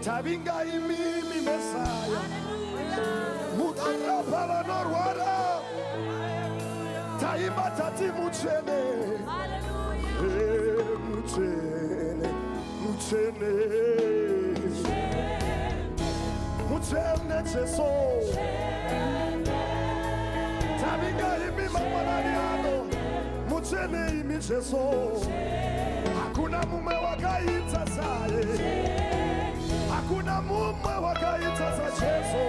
Tabinga imimi Messiah. Mukara pala norwara. Taimba tati muchene. Muchene. Muchene. Muchene cheso. Tabinga imimi mamananiano. Muchene imi cheso. Hakuna mume wakaita saye. Hakuna mume wakaita sa cheso.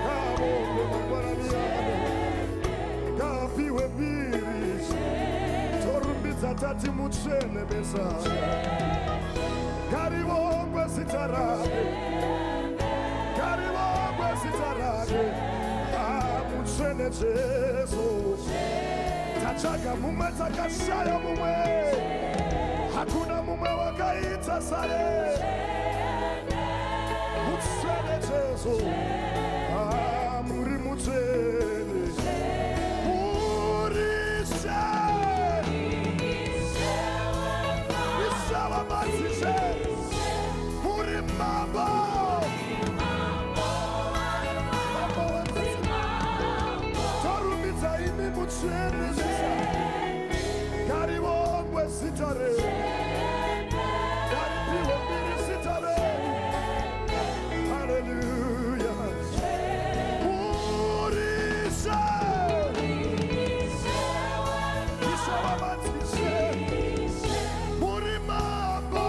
Kamo mamananiano. Kapiwe mbiri. Torumbita tati muchene besa. Karibongwe sitarade. Karibongwe sitarade. Muchene cheso. Tachaga mume takashaya mume. Hakuna mume wakaita saye. Muchene cheso. Muri muchene. Muri she. Ishawa matise. Muri mabo. Torumita imi muchene. Karibongwe sitare. Karipiwe mbiri sitare. Hallelujah. Murisha. Ishawa matise. Muri mabo.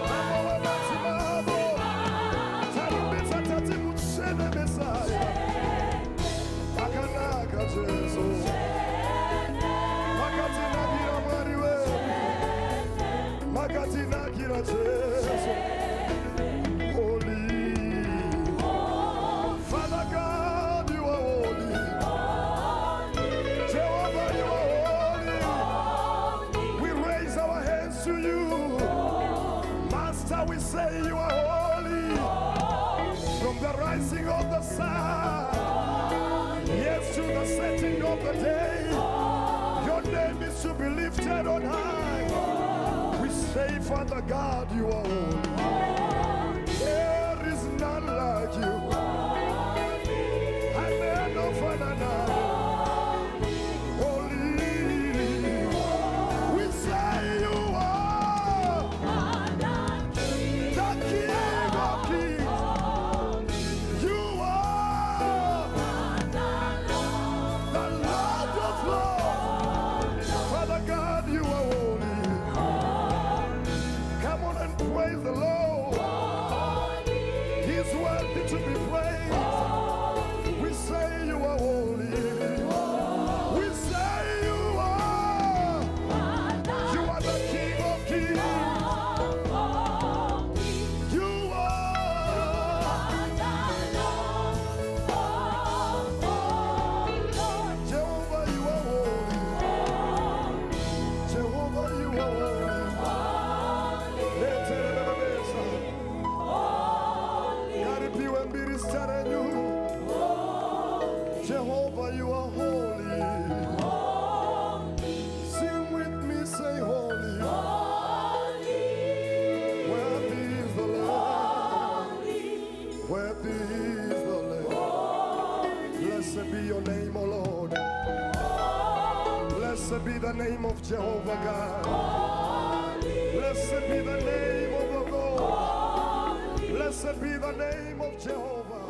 Mabo wa matimabo. Tarumbita tati muchene Messiah. Akanaka Jesu. Makatina Jesu. Holy. Father God, you are holy. Jehovah, you are holy. We raise our hands to you. Master, we say you are holy. From the rising of the sun, yes, to the setting of the day, your name is to be lifted on high. We say, Father God, you are holy. There is none like you. And there no Father now. Holy. We say you are the King of Kings. You are the Lord of Lords. Father God, you are holy. Come on and praise the Lord. He's worthy to be praised. We say you are holy. We say you are. You are the King of Kings. You are. Jehovah, you are holy. Jehovah, you are holy. Karipiwe mbiri starenyu. Jehovah, you are holy. Sing with me, say holy. Worthy is the Lamb. Worthy is the Lamb. Blessed be your name, O Lord. Blessed be the name of Jehovah God. Blessed be the name of the Lord. Blessed be the name of Jehovah.